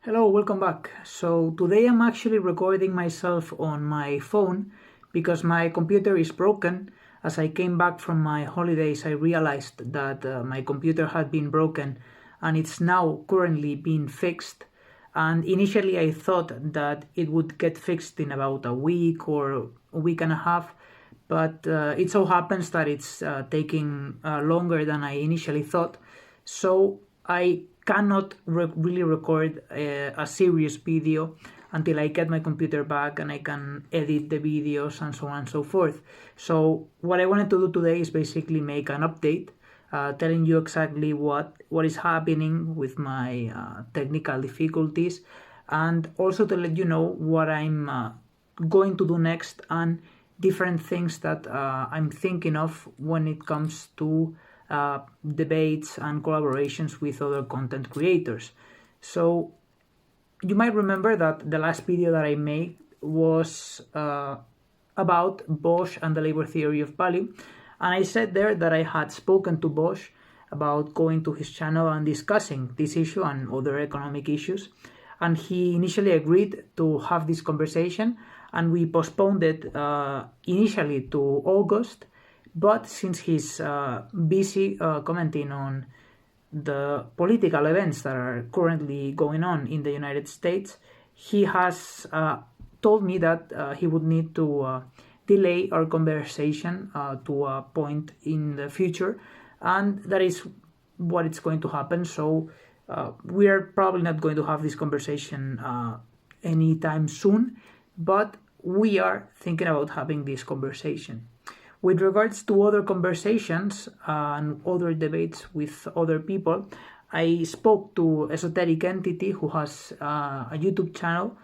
Hello, welcome back. So today I'm actually recording myself on my phone because my computer is broken. As I came back from my holidays, I realized that my computer had been broken and it's now currently being fixed. And initially I thought that it would get fixed in about a week or a week and a half, but it so happens that it's taking longer than I initially thought. So I cannot really record a serious video until I get my computer back and I can edit the videos and so on and so forth. So what I wanted to do today is basically make an update telling you exactly what is happening with my technical difficulties, and also to let you know what I'm going to do next and different things that I'm thinking of when it comes to debates and collaborations with other content creators. So you might remember that the last video that I made was about Bosch and the labor theory of value, and I said there that I had spoken to Bosch about going to his channel and discussing this issue and other economic issues, and he initially agreed to have this conversation, and we postponed it initially to August. But since he's busy commenting on the political events that are currently going on in the United States, he has told me that he would need to delay our conversation to a point in the future, and that is what it's going to happen. So we are probably not going to have this conversation anytime soon, but we are thinking about having this conversation. With regards to other conversations and other debates with other people, I spoke to Esoteric Entity, who has a YouTube channel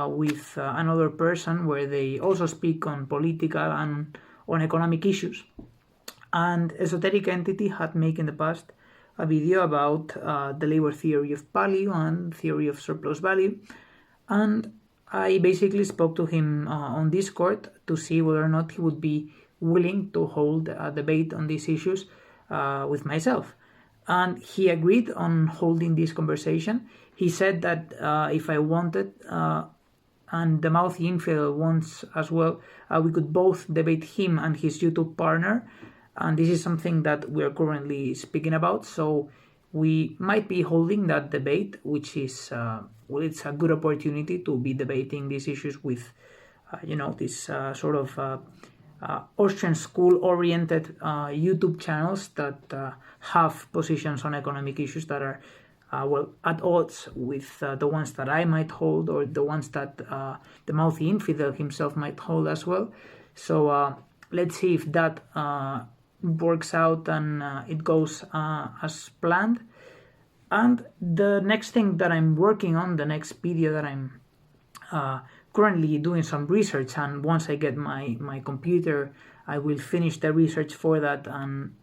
with another person where they also speak on political and on economic issues. And Esoteric Entity had made in the past a video about the labor theory of value and theory of surplus value. And I basically spoke to him on Discord to see whether or not he would be willing to hold a debate on these issues with myself. And he agreed on holding this conversation. He said that if I wanted, and the Mouthy Infidel wants as well, we could both debate him and his YouTube partner. And this is something that we're currently speaking about. So we might be holding that debate, which is, well, it's a good opportunity to be debating these issues with, this sort of Austrian school-oriented YouTube channels that have positions on economic issues that are, at odds with the ones that I might hold, or the ones that the Mouthy Infidel himself might hold as well. So let's see if that works out and it goes as planned. And the next thing that I'm working on, the next video that I'm currently doing some research, and once I get my computer, I will finish the research for that and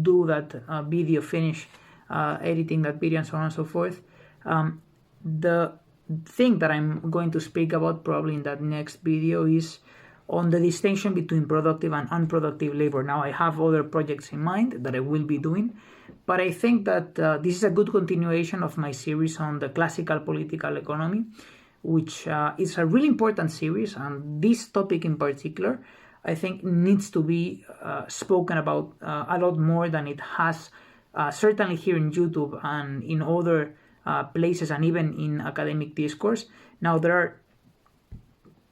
do that video, finish editing that video and so on and so forth. The thing that I'm going to speak about probably in that next video is on the distinction between productive and unproductive labor. Now, I have other projects in mind that I will be doing, but I think that this is a good continuation of my series on the classical political economy, which is a really important series, and this topic in particular, I think, needs to be spoken about a lot more than it has, certainly here in YouTube and in other places, and even in academic discourse. Now, there are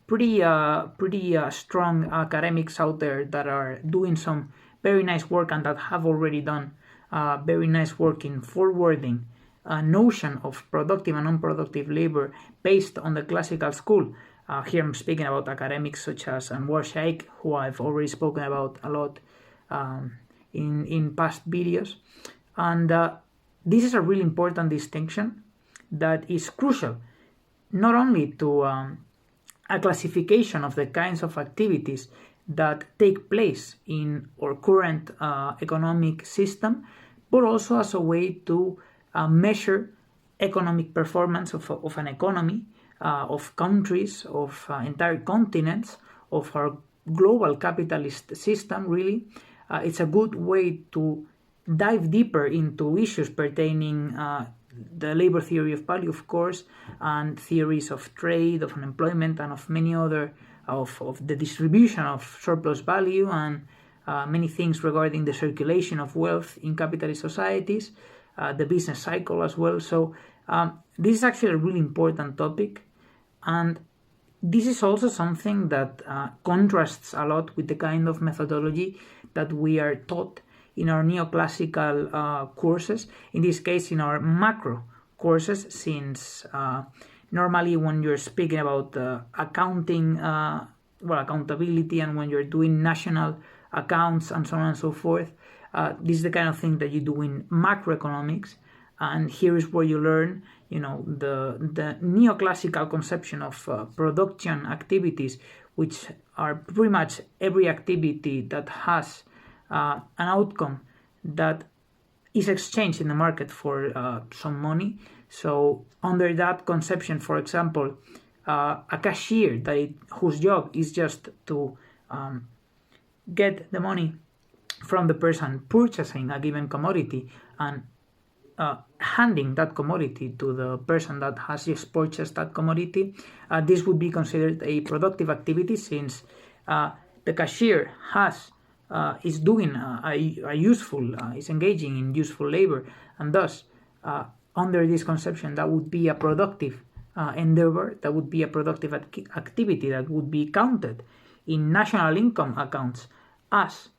pretty strong academics out there that are doing some very nice work and that have already done very nice work in forwarding a notion of productive and unproductive labor based on the classical school. Here I'm speaking about academics such as Anwar Shaikh, who I've already spoken about a lot in past videos. And this is a really important distinction that is crucial, not only to a classification of the kinds of activities that take place in our current economic system, but also as a way to measure economic performance of an economy, of countries, of entire continents, of our global capitalist system, really. It's a good way to dive deeper into issues pertaining the labor theory of value, of course, and theories of trade, of unemployment, and of many other, of the distribution of surplus value, and many things regarding the circulation of wealth in capitalist societies, the business cycle as well. So this is actually a really important topic, and this is also something that contrasts a lot with the kind of methodology that we are taught in our neoclassical courses, in this case in our macro courses, since normally when you're speaking about accounting, accountability, and when you're doing national accounts and so on and so forth, this is the kind of thing that you do in macroeconomics, and here is where you learn, the neoclassical conception of production activities, which are pretty much every activity that has an outcome that is exchanged in the market for some money. So under that conception, for example, a cashier whose job is just to get the money from the person purchasing a given commodity and handing that commodity to the person that has just purchased that commodity, this would be considered a productive activity, since the cashier is doing is engaging in useful labor, and thus under this conception that would be a productive endeavor, that would be a productive activity that would be counted in national income accounts as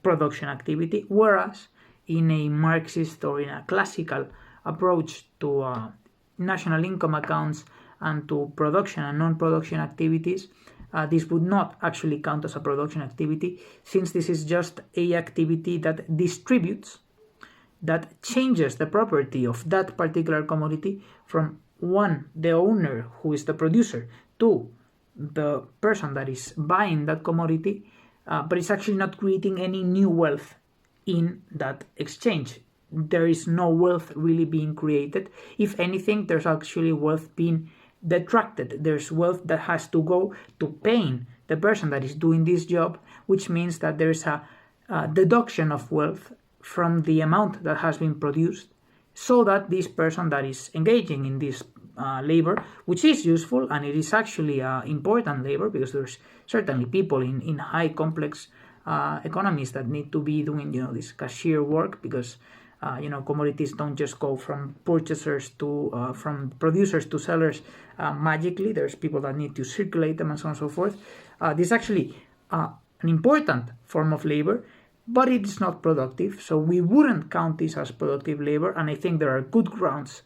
production activity, whereas in a Marxist or in a classical approach to national income accounts and to production and non-production activities, this would not actually count as a production activity, since this is just a activity that distributes, that changes the property of that particular commodity from the owner, who is the producer, to the person that is buying that commodity, but it's actually not creating any new wealth in that exchange. There is no wealth really being created. If anything, there's actually wealth being detracted. There's wealth that has to go to paying the person that is doing this job, which means that there's a deduction of wealth from the amount that has been produced, so that this person that is engaging in this labor, which is useful and it is actually important labor, because there's certainly people in high complex economies that need to be doing this cashier work, because commodities don't just go from purchasers to from producers to sellers magically. There's people that need to circulate them and so on and so forth. This is actually an important form of labor, but it is not productive, so we wouldn't count this as productive labor, and I think there are good grounds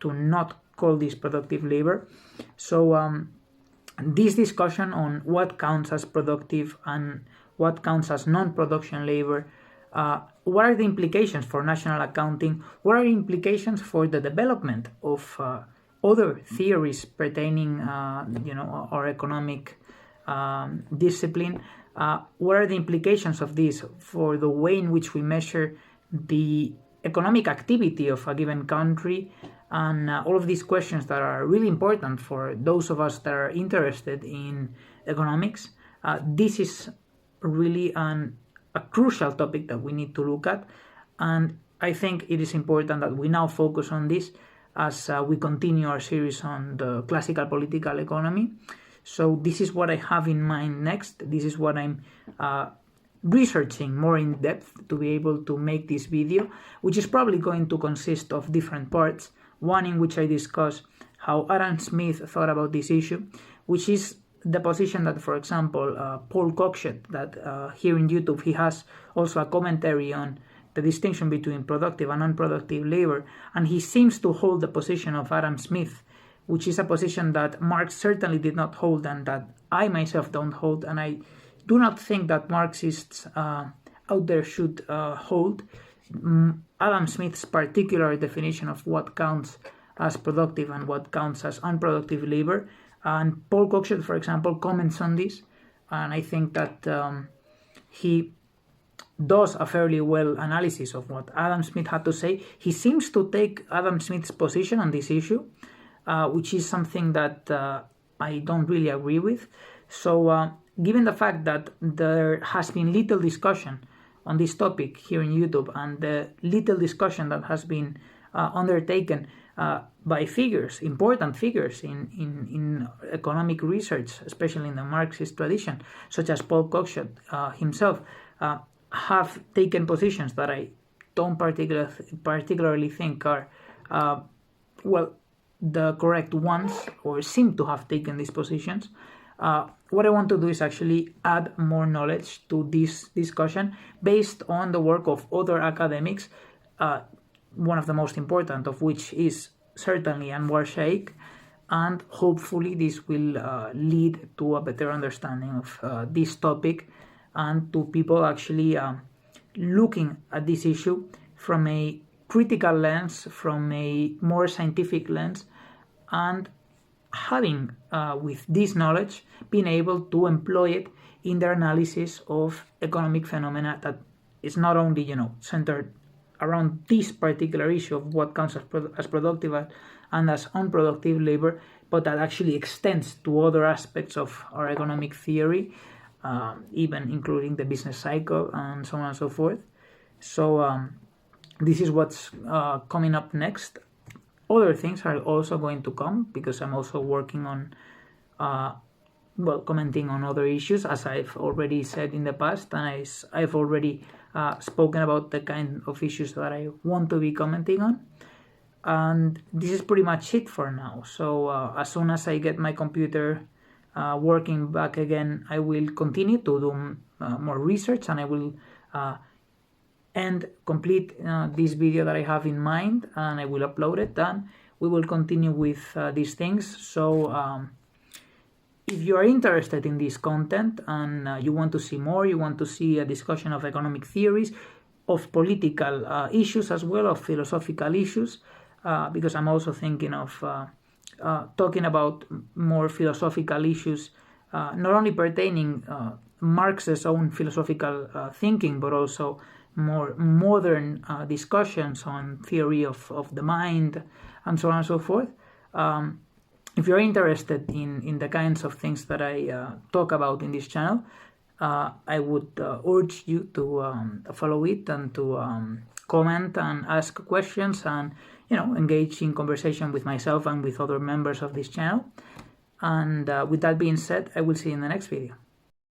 to not call this productive labor. So this discussion on what counts as productive and what counts as non-production labor, what are the implications for national accounting, what are the implications for the development of other theories pertaining our economic discipline, what are the implications of this for the way in which we measure the economic activity of a given country, and all of these questions that are really important for those of us that are interested in economics. This is really a crucial topic that we need to look at, and I think it is important that we now focus on this as we continue our series on the classical political economy. So this is what I have in mind next. This is what I'm researching more in depth to be able to make this video, which is probably going to consist of different parts. One in which I discuss how Adam Smith thought about this issue, which is the position that, for example, Paul Coxet, that here in YouTube, he has also a commentary on the distinction between productive and unproductive labor, and he seems to hold the position of Adam Smith, which is a position that Marx certainly did not hold and that I myself don't hold, and I do not think that Marxists out there should hold. Adam Smith's particular definition of what counts as productive and what counts as unproductive labor, and Paul Coxet, for example, comments on this, and I think that he does a fairly well analysis of what Adam Smith had to say. He seems to take Adam Smith's position on this issue, which is something that I don't really agree with. So given the fact that there has been little discussion on this topic here in YouTube, and the little discussion that has been undertaken by figures, important figures in economic research, especially in the Marxist tradition, such as Paul Cockshott himself, have taken positions that I don't particularly think are, the correct ones, or seem to have taken these positions. What I want to do is actually add more knowledge to this discussion based on the work of other academics, one of the most important of which is certainly Anwar Shaikh, and hopefully this will lead to a better understanding of this topic and to people actually looking at this issue from a critical lens, from a more scientific lens, and having, with this knowledge, been able to employ it in their analysis of economic phenomena that is not only, centered around this particular issue of what counts as productive and as unproductive labor, but that actually extends to other aspects of our economic theory, even including the business cycle and so on and so forth. So this is what's coming up next. Other things are also going to come because I'm also working on, commenting on other issues, as I've already said in the past, and I've already spoken about the kind of issues that I want to be commenting on. And this is pretty much it for now. So as soon as I get my computer working back again, I will continue to do more research, and I will complete this video that I have in mind, and I will upload it, and we will continue with these things. So if you are interested in this content and you want to see more, you want to see a discussion of economic theories, of political issues as well, of philosophical issues, because I'm also thinking of talking about more philosophical issues, not only pertaining Marx's own philosophical thinking, but also more modern discussions on theory of the mind and so on and so forth. If you're interested in the kinds of things that I talk about in this channel, I would urge you to follow it and to comment and ask questions and engage in conversation with myself and with other members of this channel. And with that being said, I will see you in the next video.